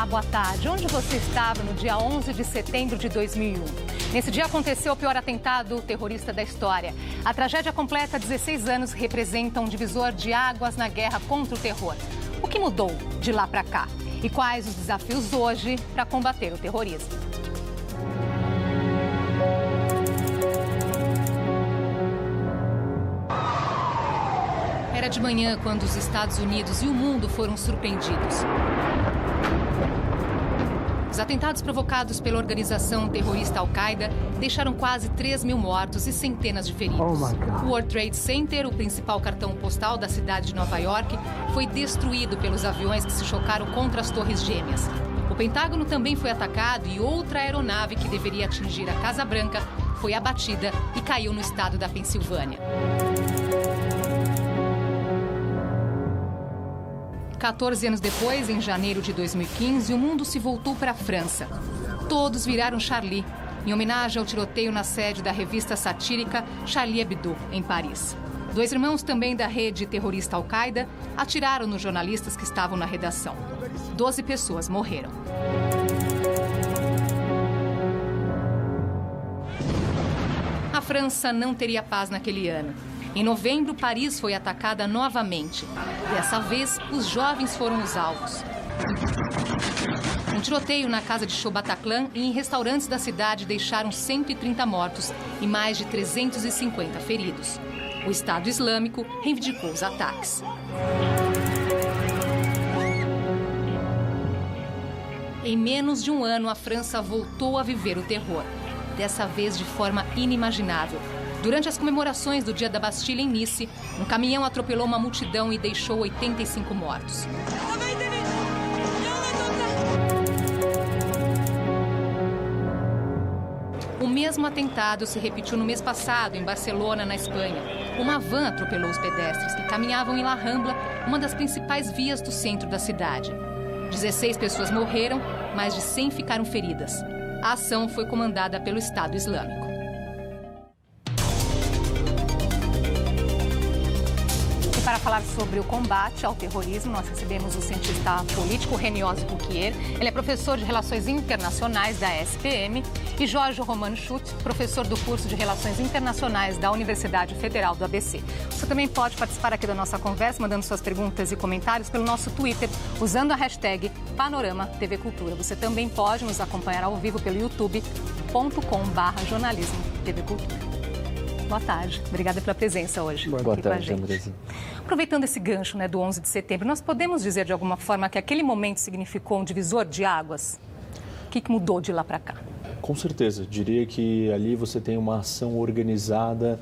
boa tarde. Onde você estava no dia 11 de setembro de 2001? Nesse dia aconteceu o pior atentado terrorista da história. A tragédia completa 16 anos representa um divisor de águas na guerra contra o terror. O que mudou de lá para cá? E quais os desafios hoje para combater o terrorismo? Era de manhã quando os Estados Unidos e o mundo foram surpreendidos. Os atentados provocados pela organização terrorista Al-Qaeda deixaram quase 3.000 mortos e centenas de feridos. O World Trade Center, o principal cartão postal da cidade de Nova York, foi destruído pelos aviões que se chocaram contra as Torres Gêmeas. O Pentágono também foi atacado e outra aeronave que deveria atingir a Casa Branca foi abatida e caiu no estado da Pensilvânia. 14 anos depois, em janeiro de 2015, o mundo se voltou para a França. Todos viraram Charlie, em homenagem ao tiroteio na sede da revista satírica Charlie Hebdo, em Paris. 2 irmãos também da rede terrorista Al-Qaeda atiraram nos jornalistas que estavam na redação. 12 pessoas morreram. A França não teria paz naquele ano. Em novembro, Paris foi atacada novamente. Dessa vez, os jovens foram os alvos. Um tiroteio na casa de Show Bataclan e em restaurantes da cidade deixaram 130 mortos e mais de 350 feridos. O Estado Islâmico reivindicou os ataques. Em menos de um ano, a França voltou a viver o terror. Dessa vez de forma inimaginável. Durante as comemorações do Dia da Bastilha em Nice, um caminhão atropelou uma multidão e deixou 85 mortos. O mesmo atentado se repetiu no mês passado, em Barcelona, na Espanha. Uma van atropelou os pedestres que caminhavam em La Rambla, uma das principais vias do centro da cidade. 16 pessoas morreram, mais de 100 ficaram feridas. A ação foi comandada pelo Estado Islâmico. Para falar sobre o combate ao terrorismo, nós recebemos o cientista político René Ozguquier. Ele é professor de Relações Internacionais da SPM, e Jorge Romano Schutt, professor do curso de Relações Internacionais da Universidade Federal do ABC. Você também pode participar aqui da nossa conversa, mandando suas perguntas e comentários pelo nosso Twitter, usando a hashtag Panorama TV Cultura. Você também pode nos acompanhar ao vivo pelo youtube.com/jornalismo TV Cultura. Boa tarde. Obrigada pela presença hoje. Boa tarde, Andresa. Aproveitando esse gancho do 11 de setembro, nós podemos dizer de alguma forma que aquele momento significou um divisor de águas? O que mudou de lá para cá? Com certeza. Diria que ali você tem uma ação organizada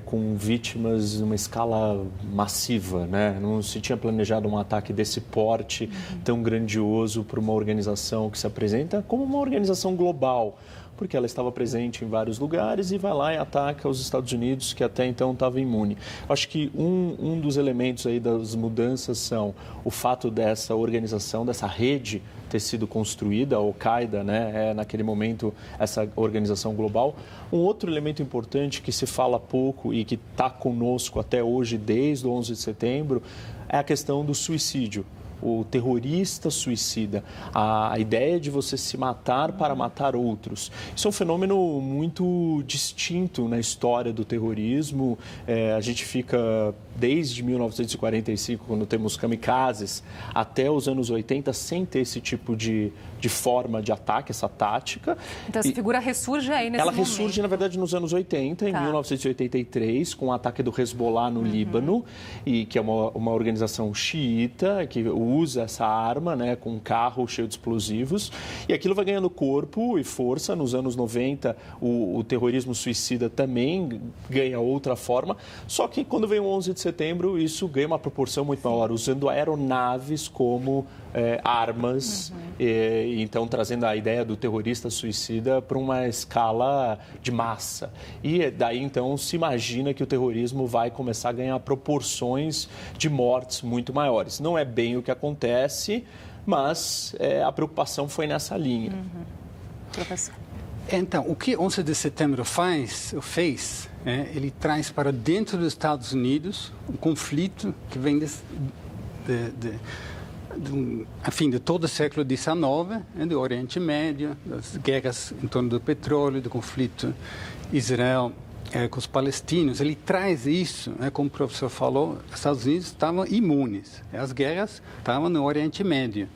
com vítimas numa escala massiva, né? Não se tinha planejado um ataque desse porte tão grandioso para uma organização que se apresenta como uma organização global, porque ela estava presente em vários lugares e vai lá e ataca os Estados Unidos, que até então estava imune. Acho que um dos elementos aí das mudanças são o fato dessa organização, dessa rede ter sido construída, a Al-Qaeda, né, naquele momento, essa organização global. Um outro elemento importante que se fala pouco e que está conosco até hoje, desde o 11 de setembro, é a questão do suicídio. O terrorista suicida, a ideia de você se matar para matar outros. Isso é um fenômeno muito distinto na história do terrorismo. A gente fica desde 1945, quando temos kamikazes, até os anos 80, sem ter esse tipo de forma de ataque, essa tática. Então essa figura ressurge aí nesse momento. Ela ressurge, na verdade, nos anos 80, em 1983, com o ataque do Hezbollah no Líbano, e que é uma organização xiita, que usa essa arma, né, com um carro cheio de explosivos, e aquilo vai ganhando corpo e força. Nos anos 90, o terrorismo suicida também ganha outra forma, só que quando vem o 11 de setembro, isso ganha uma proporção muito maior, usando aeronaves como armas, então trazendo a ideia do terrorista suicida para uma escala de massa. E daí, então, se imagina que o terrorismo vai começar a ganhar proporções de mortes muito maiores. Não é bem o que acontece, mas a preocupação foi nessa linha. Professor. Então, o que 11 de setembro fez, ele traz para dentro dos Estados Unidos um conflito que vem de todo o século XIX, do Oriente Médio, das guerras em torno do petróleo, do conflito Israel com os palestinos. Ele traz isso, como o professor falou, os Estados Unidos estavam imunes, as guerras estavam no Oriente Médio.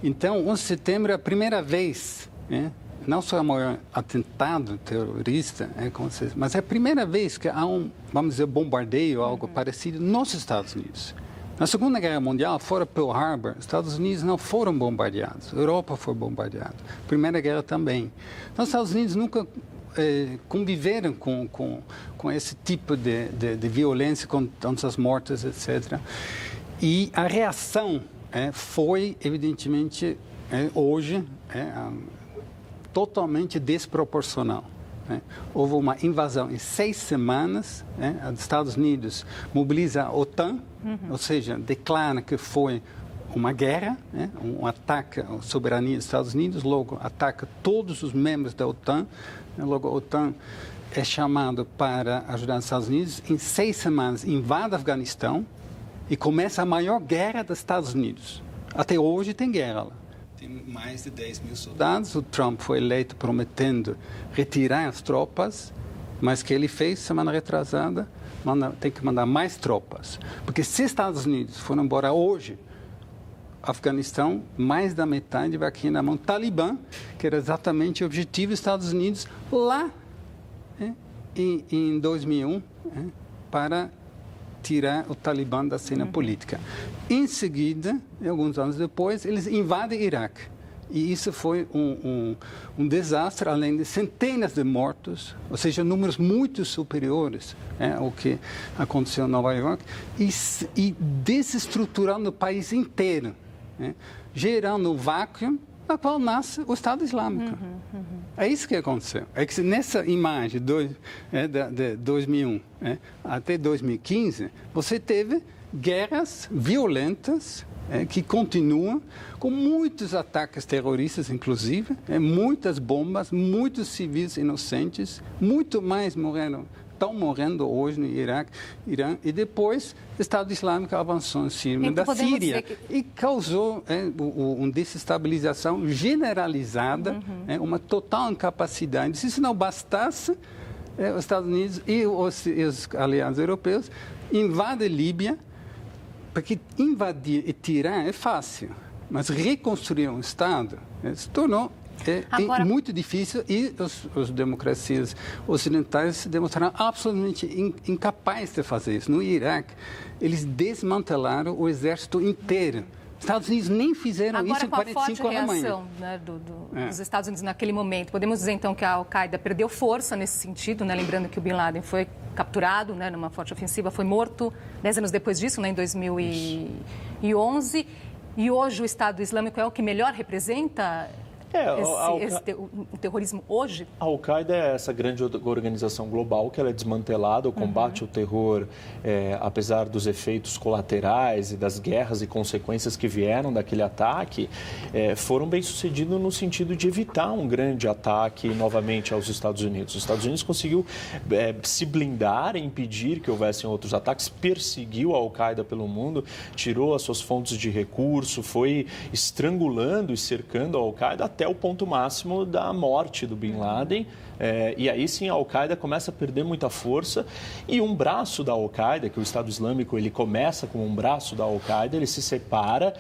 Então, 11 de setembro é a primeira vez, não só o maior atentado terrorista, mas é a primeira vez que há vamos dizer, bombardeio, algo parecido nos Estados Unidos. Na Segunda Guerra Mundial, fora Pearl Harbor, os Estados Unidos não foram bombardeados, a Europa foi bombardeada, a Primeira Guerra também. Então, os Estados Unidos nunca conviveram com esse tipo de violência, com tantas mortes, etc. E a reação foi, evidentemente, hoje, totalmente desproporcional. Houve uma invasão em 6 semanas, os Estados Unidos mobiliza a OTAN, ou seja, declara que foi uma guerra, um ataque à soberania dos Estados Unidos, logo ataca todos os membros da OTAN, logo a OTAN é chamada para ajudar os Estados Unidos, em 6 semanas invade o Afeganistão e começa a maior guerra dos Estados Unidos. Até hoje tem guerra lá. Tem mais de 10 mil soldados. O Trump foi eleito prometendo retirar as tropas, mas o que ele fez semana retrasada, tem que mandar mais tropas. Porque se os Estados Unidos forem embora hoje, Afeganistão, mais da metade vai aqui na mão do Talibã, que era exatamente o objetivo dos Estados Unidos lá em 2001, para tirar o Talibã da cena política. Em seguida, alguns anos depois, eles invadem o Iraque. E isso foi um desastre, além de centenas de mortos, ou seja, números muito superiores ao que aconteceu em Nova York, e desestruturando o país inteiro, gerando um vácuo na qual nasce o Estado Islâmico. É isso que aconteceu. É que nessa imagem de 2001 até 2015, você teve guerras violentas que continuam, com muitos ataques terroristas, inclusive, muitas bombas, muitos civis inocentes, muito mais estão morrendo hoje no Iraque, Irã, e depois o Estado Islâmico avançou em cima então, da Síria e causou uma desestabilização generalizada, uma total incapacidade. Se isso não bastasse, os Estados Unidos e os aliados europeus invadem a Líbia, porque invadir e tirar é fácil, mas reconstruir um Estado se tornou muito difícil, e as democracias ocidentais se demonstraram absolutamente incapazes de fazer isso. No Iraque, eles desmantelaram o exército inteiro. Os Estados Unidos nem fizeram isso em 45 anos. Agora, com a forte reação dos Estados Unidos naquele momento, podemos dizer, então, que a Al-Qaeda perdeu força nesse sentido, lembrando que o Bin Laden foi capturado numa forte ofensiva, foi morto 10 anos depois disso, em 2011, e hoje o Estado Islâmico é o que melhor representa o terrorismo hoje? A Al-Qaeda é essa grande organização global que ela é desmantelada, o combate ao terror, apesar dos efeitos colaterais e das guerras e consequências que vieram daquele ataque, foram bem-sucedidos no sentido de evitar um grande ataque novamente aos Estados Unidos. Os Estados Unidos conseguiu se blindar, impedir que houvessem outros ataques, perseguiu a Al-Qaeda pelo mundo, tirou as suas fontes de recurso, foi estrangulando e cercando a Al-Qaeda até o ponto máximo da morte do Bin Laden. E aí sim a Al-Qaeda começa a perder muita força, e um braço da Al-Qaeda, que o Estado Islâmico ele começa como um braço da Al-Qaeda, ele se separa,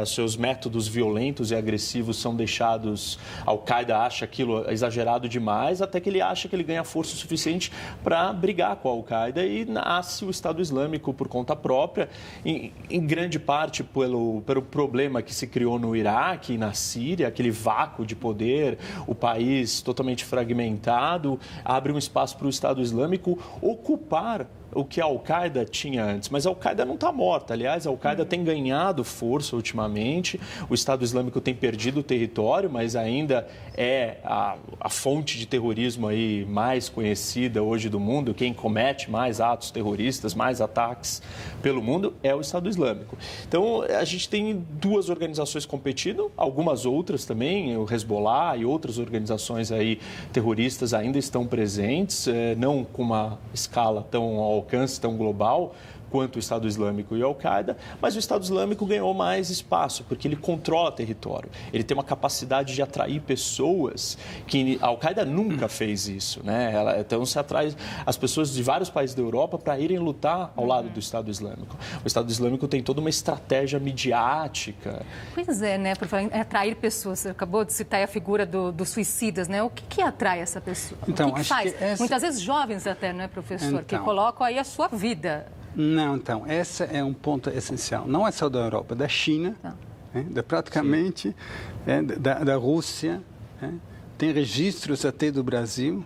seus métodos violentos e agressivos são deixados, a Al-Qaeda acha aquilo exagerado demais, até que ele acha que ele ganha força suficiente para brigar com a Al-Qaeda, e nasce o Estado Islâmico por conta própria, em grande parte pelo problema que se criou no Iraque e na Síria, aquele vácuo de poder, o país totalmente fragmentado, abre um espaço para o Estado Islâmico ocupar o que a Al-Qaeda tinha antes. Mas a Al-Qaeda não está morta. Aliás, a Al-Qaeda tem ganhado força ultimamente. O Estado Islâmico tem perdido o território, mas ainda é a fonte de terrorismo aí mais conhecida hoje do mundo. Quem comete mais atos terroristas, mais ataques pelo mundo é o Estado Islâmico. Então, a gente tem duas organizações competindo, algumas outras também, o Hezbollah e outras organizações aí terroristas ainda estão presentes, não com uma escala tão alcance tão global, quanto o Estado Islâmico e a Al-Qaeda, mas o Estado Islâmico ganhou mais espaço, porque ele controla território. Ele tem uma capacidade de atrair pessoas que a Al-Qaeda nunca fez isso, né? Então, se atrai as pessoas de vários países da Europa para irem lutar ao lado do Estado Islâmico. O Estado Islâmico tem toda uma estratégia midiática. Pois é, né? Por falar em atrair pessoas, você acabou de citar a figura dos suicidas, né? O que atrai essa pessoa? Então, o que faz? Muitas vezes jovens até, não é, professor? Que colocam aí a sua vida. Não, então, esse é um ponto essencial. Não é só da Europa, da China, praticamente da Rússia, tem registros até do Brasil.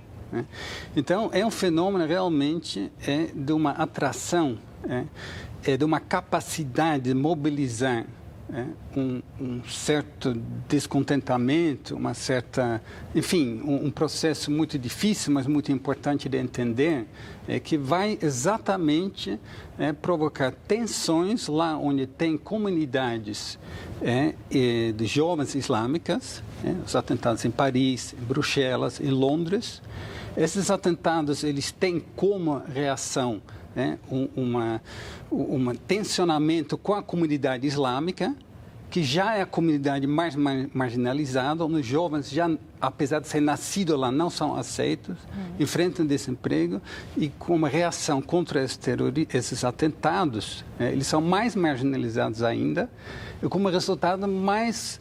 Então, é um fenômeno realmente de uma atração, de uma capacidade de mobilizar um certo descontentamento, uma certa, enfim, um processo muito difícil, mas muito importante de entender, que vai exatamente provocar tensões lá onde tem comunidades de jovens islâmicas, os atentados em Paris, em Bruxelas, em Londres. Esses atentados, eles têm como reação um tensionamento com a comunidade islâmica, que já é a comunidade mais marginalizada, onde os jovens, já, apesar de ser nascidos lá, não são aceitos, enfrentam desemprego, e como reação contra esses atentados, eles são mais marginalizados ainda, e como resultado mais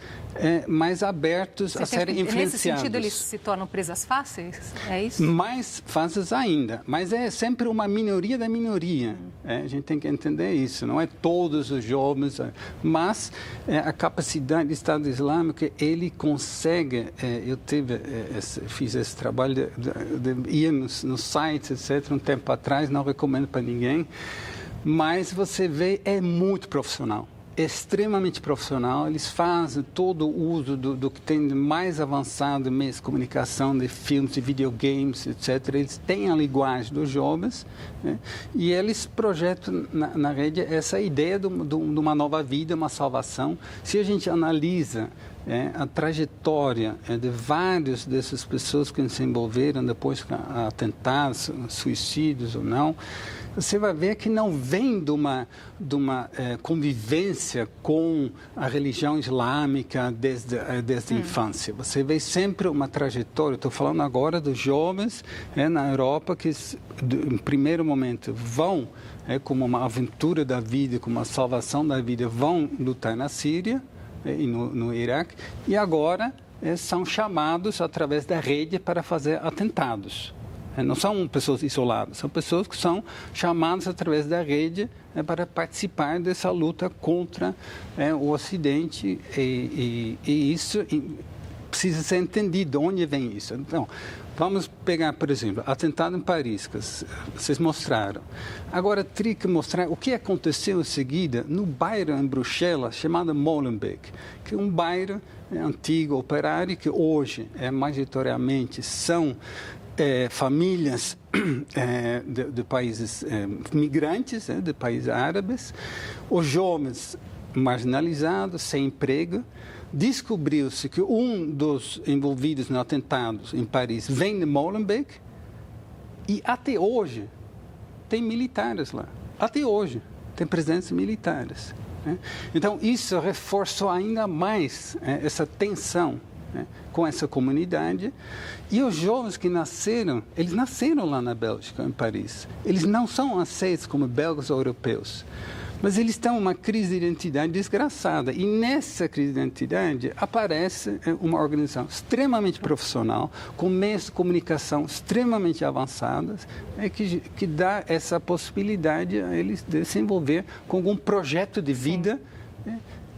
abertos a serem influenciados. Nesse sentido, eles se tornam presas fáceis? É isso? Mais fáceis ainda, mas é sempre uma minoria da minoria. A gente tem que entender isso. Não é todos os jovens, mas a capacidade do Estado Islâmico, ele consegue. Eu fiz esse trabalho de ir nos sites, etc., um tempo atrás, não recomendo para ninguém, mas você vê, é muito profissional. Extremamente profissional, eles fazem todo o uso do que tem de mais avançado em meios de comunicação, de filmes, de videogames, etc. Eles têm a linguagem dos jovens, e eles projetam na rede essa ideia de uma nova vida, uma salvação. Se a gente analisa a trajetória de várias dessas pessoas que se envolveram depois com atentados, suicídios ou não, você vai ver que não vem de uma convivência com a religião islâmica desde a infância. Você vê sempre uma trajetória. Estou falando agora dos jovens na Europa que, em primeiro momento, vão, como uma aventura da vida, como uma salvação da vida, vão lutar na Síria e no Iraque, e agora são chamados através da rede para fazer atentados. Não são pessoas isoladas, são pessoas que são chamadas através da rede para participar dessa luta contra o Ocidente, e isso precisa ser entendido, de onde vem isso. Então, vamos pegar, por exemplo, atentado em Paris, que vocês mostraram. Agora, teria que mostrar o que aconteceu em seguida no bairro em Bruxelas, chamado Molenbeek, que é um bairro antigo, operário, que hoje, majoritariamente, são famílias de países migrantes, de países árabes, os jovens marginalizados, sem emprego. Descobriu-se que um dos envolvidos no atentado em Paris vem de Molenbeek, e até hoje tem militares lá. Até hoje tem presença militares. Então, isso reforçou ainda mais essa tensão com essa comunidade. E os jovens que nasceram, eles nasceram lá na Bélgica, em Paris. Eles não são aceitos como belgas ou europeus, mas eles têm uma crise de identidade desgraçada. E nessa crise de identidade aparece uma organização extremamente profissional, com meios de comunicação extremamente avançados, que dá essa possibilidade a eles de se envolver com algum projeto de vida,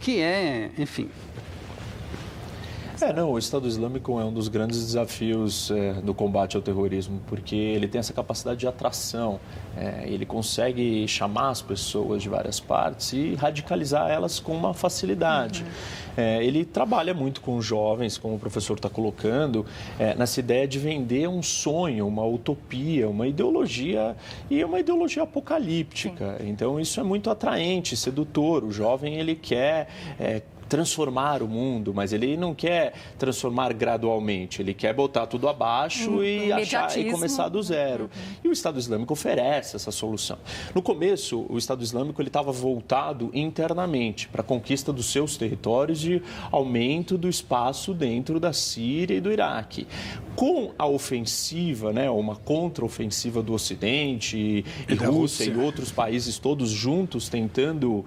que enfim... O Estado Islâmico é um dos grandes desafios do combate ao terrorismo, porque ele tem essa capacidade de atração, ele consegue chamar as pessoas de várias partes e radicalizar elas com uma facilidade. Ele trabalha muito com jovens, como o professor está colocando, nessa ideia de vender um sonho, uma utopia, uma ideologia, e uma ideologia apocalíptica. Então, isso é muito atraente, sedutor. O jovem, ele quer transformar o mundo, mas ele não quer transformar gradualmente, ele quer botar tudo abaixo e começar do zero. E o Estado Islâmico oferece essa solução. No começo, o Estado Islâmico estava voltado internamente para a conquista dos seus territórios e aumento do espaço dentro da Síria e do Iraque. Com a ofensiva, né, uma contraofensiva do Ocidente e Rússia e outros países todos juntos tentando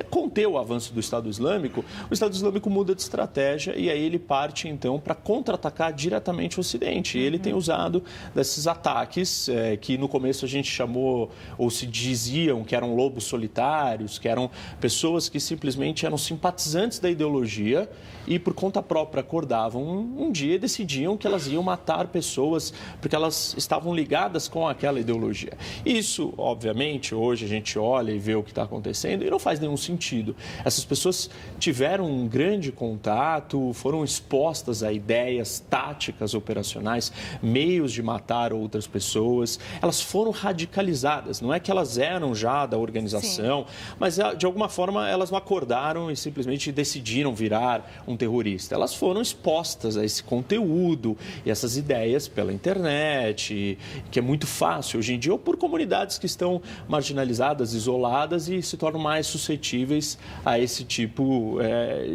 conter o avanço do Estado Islâmico, o Estado Islâmico muda de estratégia e aí ele parte, então, para contra-atacar diretamente o Ocidente. E ele tem usado desses ataques que no começo a gente chamou, ou se diziam que eram lobos solitários, que eram pessoas que simplesmente eram simpatizantes da ideologia e por conta própria acordavam um dia e decidiam que elas iam matar pessoas porque elas estavam ligadas com aquela ideologia. Isso, obviamente, hoje a gente olha e vê o que está acontecendo e não faz nenhum sentido. Essas pessoas tiveram um grande contato, foram expostas a ideias, táticas operacionais, meios de matar outras pessoas. Elas foram radicalizadas. Não é que elas eram já da organização, mas de alguma forma elas não acordaram e simplesmente decidiram virar um terrorista. Elas foram expostas a esse conteúdo e essas ideias pela internet, que é muito fácil hoje em dia, ou por comunidades que estão marginalizadas, isoladas e se tornam mais suscetíveis a esse tipo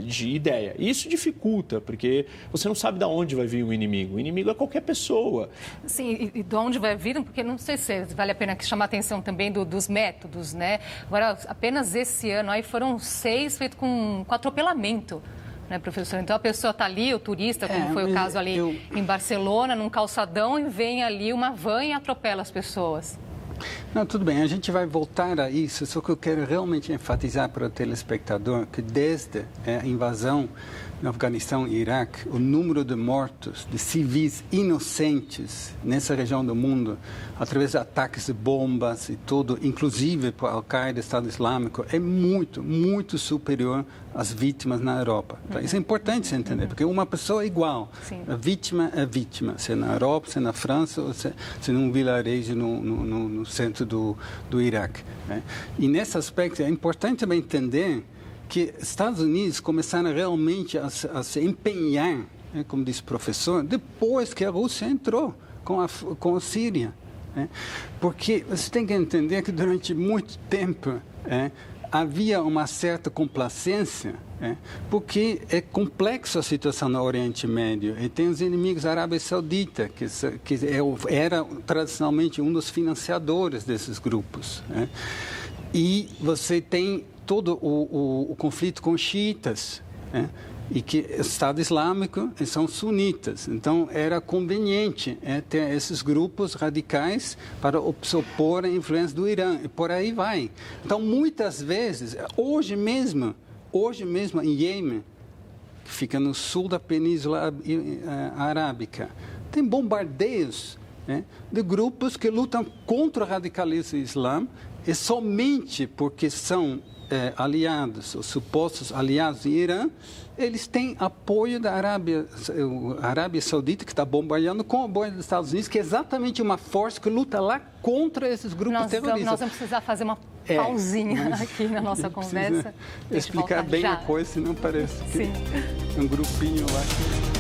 de ideia. E isso dificulta, porque você não sabe de onde vai vir o inimigo. O inimigo é qualquer pessoa. Sim, e de onde vai vir, porque não sei se vale a pena chamar a atenção também dos métodos, né? Agora, apenas esse ano aí foram 6 feitos com atropelamento. Né, professor? Então a pessoa está ali, o turista, como foi o caso ali em Barcelona, num calçadão, e vem ali uma van e atropela as pessoas. Não, tudo bem, a gente vai voltar a isso, só que eu quero realmente enfatizar para o telespectador que desde a invasão no Afeganistão e Iraque, o número de mortos, de civis inocentes nessa região do mundo, através de ataques de bombas e tudo, inclusive por Al-Qaeda, Estado Islâmico, é muito, muito superior às vítimas na Europa. Tá? Isso é importante você entender, porque uma pessoa é igual. Sim. A vítima é vítima, se é na Europa, se é na França, ou se é num vilarejo no centro do Iraque. Né? E nesse aspecto é importante também entender que Estados Unidos começaram realmente a se empenhar, né, como disse o professor, depois que a Rússia entrou com a Síria. Né? Porque você tem que entender que durante muito tempo havia uma certa complacência, porque é complexa a situação no Oriente Médio. E tem os inimigos da Arábia Saudita, que era tradicionalmente um dos financiadores desses grupos. Né? E você tem todo o conflito com os xiitas, e que o Estado Islâmico são sunitas. Então, era conveniente ter esses grupos radicais para se opor à influência do Irã, e por aí vai. Então, muitas vezes, hoje mesmo em Iêmen, que fica no sul da Península Arábica, tem bombardeios de grupos que lutam contra o radicalismo islâmico, e somente porque são aliados, ou supostos aliados do Irã, eles têm apoio da Arábia Saudita, que está bombardeando com o apoio dos Estados Unidos, que é exatamente uma força que luta lá contra esses grupos terroristas. Nós vamos precisar fazer uma pausinha aqui na nossa conversa. Explicar bem a coisa, senão parece que é um grupinho lá que...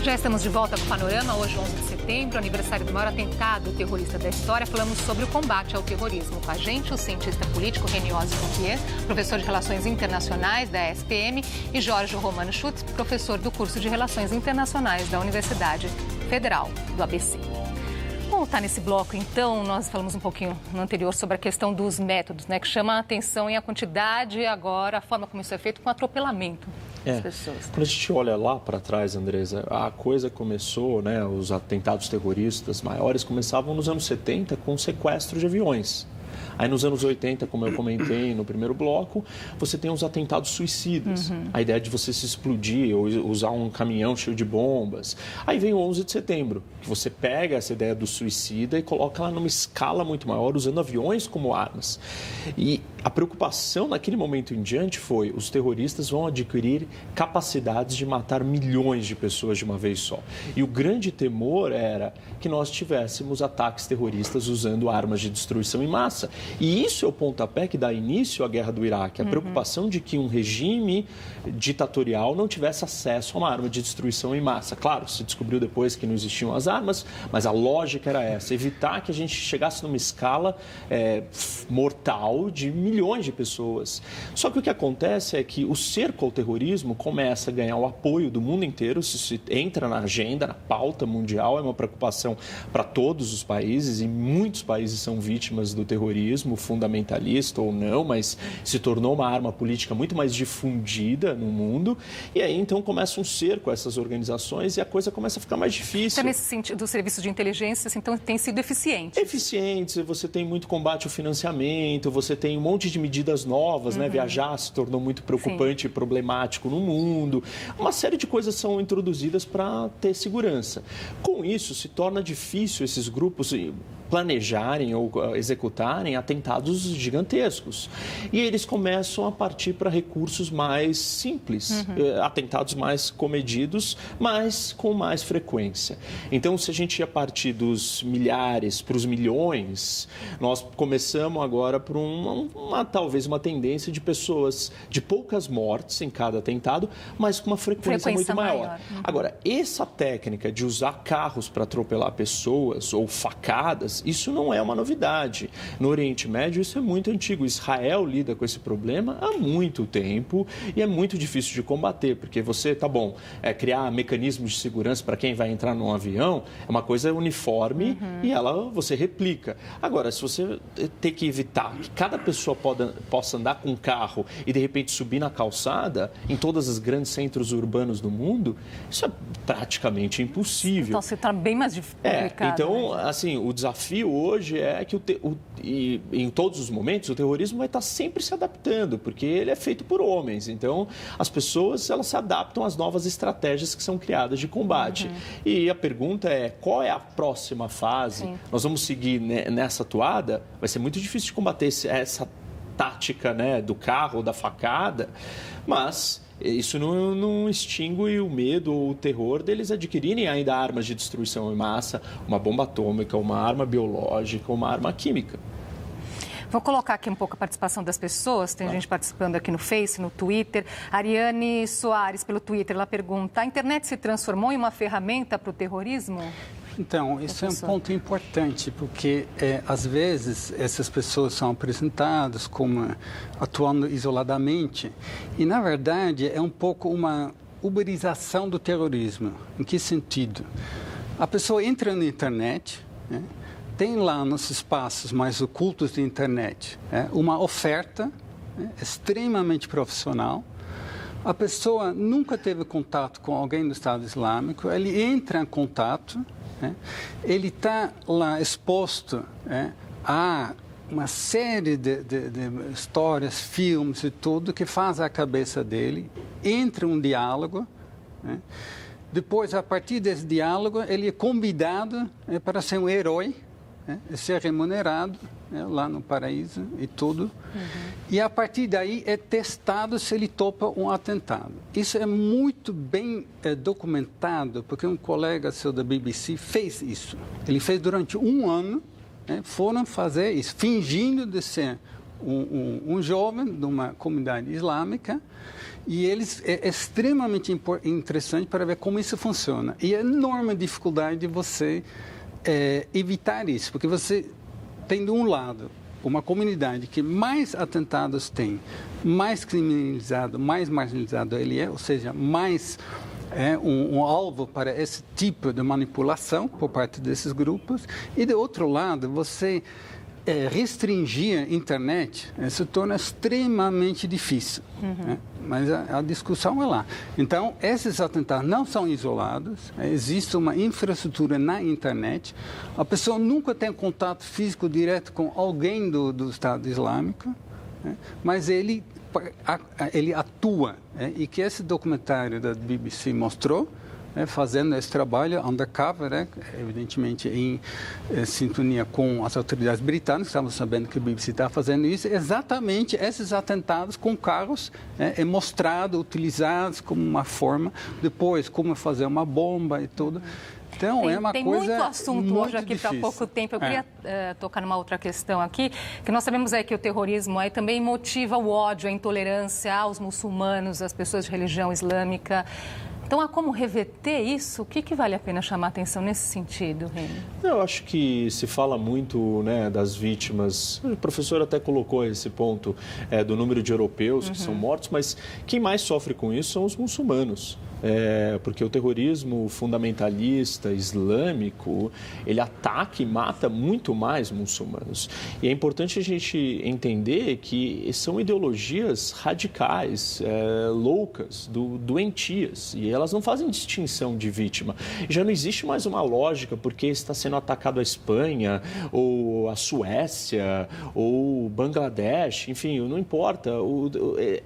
Já estamos de volta com o Panorama, hoje 11 de setembro, aniversário do maior atentado terrorista da história. Falamos sobre o combate ao terrorismo. Com a gente, o cientista político Reniose Fouquier, professor de Relações Internacionais da SPM, e Jorge Romano Schutz, professor do curso de Relações Internacionais da Universidade Federal do ABC. Vamos voltar nesse bloco, então. Nós falamos um pouquinho no anterior sobre a questão dos métodos, né, que chama a atenção e a quantidade e agora a forma como isso é feito com atropelamento das pessoas. Quando a gente olha lá para trás, Andresa, a coisa começou, né, os atentados terroristas maiores começavam nos anos 70 com sequestro de aviões. Aí nos anos 80, como eu comentei no primeiro bloco, você tem os atentados suicidas. A ideia de você se explodir ou usar um caminhão cheio de bombas. Aí vem o 11 de setembro, que você pega essa ideia do suicida e coloca ela numa escala muito maior, usando aviões como armas. E a preocupação naquele momento em diante foi: os terroristas vão adquirir capacidades de matar milhões de pessoas de uma vez só. E o grande temor era que nós tivéssemos ataques terroristas usando armas de destruição em massa. E isso é o pontapé que dá início à guerra do Iraque. A preocupação de que um regime ditatorial não tivesse acesso a uma arma de destruição em massa. Claro, se descobriu depois que não existiam as armas, mas a lógica era essa: evitar que a gente chegasse numa escala mortal de milhões de pessoas. Só que o que acontece é que o cerco ao terrorismo começa a ganhar o apoio do mundo inteiro, se entra na agenda, na pauta mundial, é uma preocupação para todos os países, e muitos países são vítimas do terrorismo, fundamentalista ou não, mas se tornou uma arma política muito mais difundida no mundo, e aí então começa um cerco a essas organizações e a coisa começa a ficar mais difícil. Então, nesse sentido, os serviços de inteligência, então, têm sido eficientes? Eficientes, você tem muito combate ao financiamento, você tem um monte de medidas novas, né? Viajar se tornou muito preocupante e problemático no mundo. Uma série de coisas são introduzidas para ter segurança. Com isso, se torna difícil esses grupos planejarem ou executarem atentados gigantescos. E eles começam a partir para recursos mais simples, atentados mais comedidos, mas com mais frequência. Então, se a gente ia partir dos milhares para os milhões, nós começamos agora por talvez uma tendência de pessoas, de poucas mortes em cada atentado, mas com uma frequência muito maior. Agora, essa técnica de usar carros para atropelar pessoas ou facadas, isso não é uma novidade. No Oriente Médio, isso é muito antigo. Israel lida com esse problema há muito tempo e é muito difícil de combater, porque você, criar mecanismos de segurança para quem vai entrar num avião é uma coisa uniforme e você replica. Agora, se você tem que evitar que cada pessoa possa andar com um carro e, de repente, subir na calçada em todos os grandes centros urbanos do mundo, isso é praticamente impossível. Então, você está bem mais complicado. Então, assim, o desafio hoje é que em todos os momentos o terrorismo vai estar sempre se adaptando, porque ele é feito por homens. Então, as pessoas elas se adaptam às novas estratégias que são criadas de combate. E a pergunta é: qual é a próxima fase? Sim. Nós vamos seguir nessa toada? Vai ser muito difícil de combater essa tática, né, do carro ou da facada, mas isso não extingue o medo ou o terror deles adquirirem ainda armas de destruição em massa, uma bomba atômica, uma arma biológica, uma arma química. Vou colocar aqui um pouco a participação das pessoas. Tem gente participando aqui no Face, no Twitter. Ariane Soares, pelo Twitter, ela pergunta: a internet se transformou em uma ferramenta para o terrorismo? Então, isso é um ponto importante, porque às vezes essas pessoas são apresentadas como atuando isoladamente e, na verdade, é um pouco uma uberização do terrorismo. Em que sentido? A pessoa entra na internet, né, tem lá nos espaços mais ocultos da internet uma oferta extremamente profissional. A pessoa nunca teve contato com alguém do Estado Islâmico, ele entra em contato, ele está lá exposto a uma série de histórias, filmes e tudo que faz a cabeça dele, entra um diálogo, depois, a partir desse diálogo, ele é convidado para ser um herói, ser remunerado lá no paraíso e tudo. E a partir daí é testado se ele topa um atentado. Isso é muito bem documentado, porque um colega seu da BBC fez isso. Ele fez durante um ano, foram fazer isso, fingindo de ser um jovem de uma comunidade islâmica, e eles é extremamente interessante para ver como isso funciona. E é enorme dificuldade de você evitar isso, porque você tem, de um lado, uma comunidade que mais atentados tem, mais criminalizado, mais marginalizado ele é, ou seja, mais um alvo para esse tipo de manipulação por parte desses grupos. E, de outro lado, você restringir a internet se torna extremamente difícil. Né? Mas a discussão é lá. Então, esses atentados não são isolados, existe uma infraestrutura na internet, a pessoa nunca tem contato físico direto com alguém do Estado Islâmico, né? Mas ele atua, né? E que esse documentário da BBC mostrou, fazendo esse trabalho undercover, evidentemente em sintonia com as autoridades britânicas, estamos sabendo que a BBC está fazendo isso, exatamente esses atentados com carros mostrados, utilizados como uma forma, depois como fazer uma bomba e tudo. Então, tem muito assunto hoje aqui para pouco tempo. Eu queria tocar numa outra questão aqui, que nós sabemos que o terrorismo também motiva o ódio, a intolerância aos muçulmanos, às pessoas de religião islâmica. Então, há como reverter isso? O que vale a pena chamar a atenção nesse sentido, Reni? Eu acho que se fala muito, né, das vítimas. O professor até colocou esse ponto do número de europeus que são mortos, mas quem mais sofre com isso são os muçulmanos. Porque o terrorismo fundamentalista islâmico, ele ataca e mata muito mais muçulmanos. E é importante a gente entender que são ideologias radicais, loucas, doentias, e elas não fazem distinção de vítima. Já não existe mais uma lógica porque está sendo atacado a Espanha, ou a Suécia, ou Bangladesh, enfim, não importa.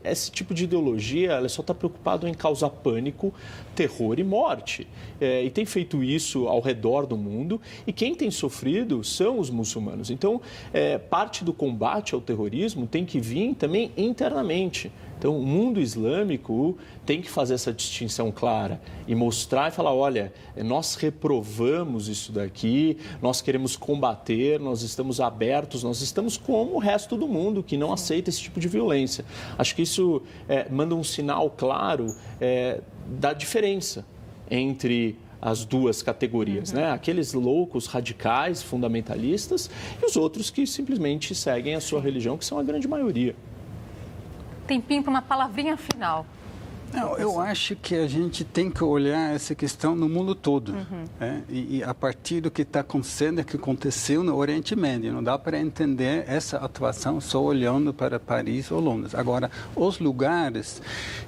Esse tipo de ideologia, ela só está preocupada em causar pânico, terror e morte. E tem feito isso ao redor do mundo, e quem tem sofrido são os muçulmanos. Então, parte do combate ao terrorismo tem que vir também internamente. Então, o mundo islâmico tem que fazer essa distinção clara e mostrar e falar, olha, nós reprovamos isso daqui, nós queremos combater, nós estamos abertos, nós estamos como o resto do mundo que não aceita esse tipo de violência. Acho que isso manda um sinal claro da diferença entre as duas categorias, né? Aqueles loucos, radicais, fundamentalistas, e os outros que simplesmente seguem a sua religião, que são a grande maioria. Tempinho para uma palavrinha final. Não, eu acho que a gente tem que olhar essa questão no mundo todo. E a partir do que está acontecendo, que aconteceu no Oriente Médio. Não dá para entender essa atuação só olhando para Paris ou Londres. Agora, os lugares,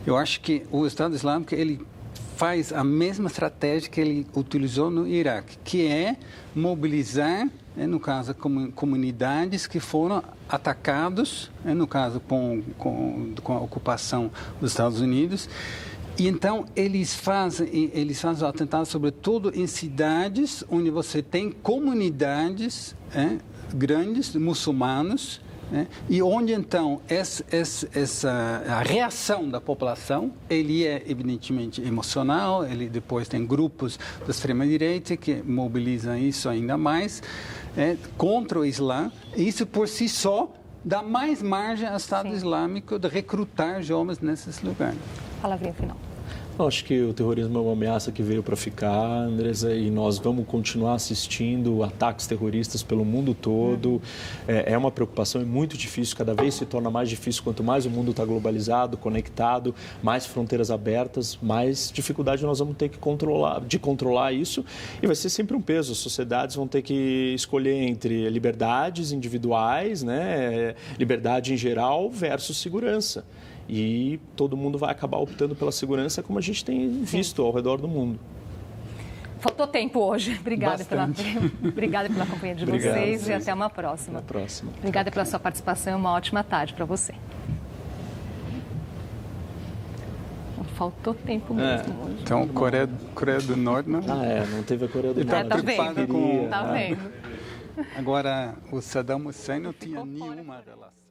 eu acho que o Estado Islâmico, ele faz a mesma estratégia que ele utilizou no Iraque, que é mobilizar, no caso, comunidades que foram atacados, no caso, com a ocupação dos Estados Unidos. E então, eles fazem atentados, sobretudo, em cidades onde você tem comunidades grandes, muçulmanos, e onde, então, a reação da população, ele é evidentemente emocional, ele depois tem grupos da extrema-direita que mobilizam isso ainda mais contra o Islã, e isso por si só dá mais margem ao Estado Islâmico de recrutar jovens nesses lugares. Palavrinha final. Eu acho que o terrorismo é uma ameaça que veio para ficar, Andresa, e nós vamos continuar assistindo ataques terroristas pelo mundo todo. É uma preocupação, é muito difícil, cada vez se torna mais difícil, quanto mais o mundo está globalizado, conectado, mais fronteiras abertas, mais dificuldade nós vamos ter que controlar isso, e vai ser sempre um peso. As sociedades vão ter que escolher entre liberdades individuais, né, liberdade em geral versus segurança. E todo mundo vai acabar optando pela segurança, como a gente tem visto ao redor do mundo. Faltou tempo hoje. Obrigada pela companhia de vocês e até uma próxima. Até a próxima. Obrigada pela sua participação e uma ótima tarde para você. Faltou tempo mesmo hoje. Então, Coreia do Norte, não? Não teve a Coreia do Norte. Tá vendo? Tá vendo. Agora, o Saddam Hussein não tinha nenhuma relação.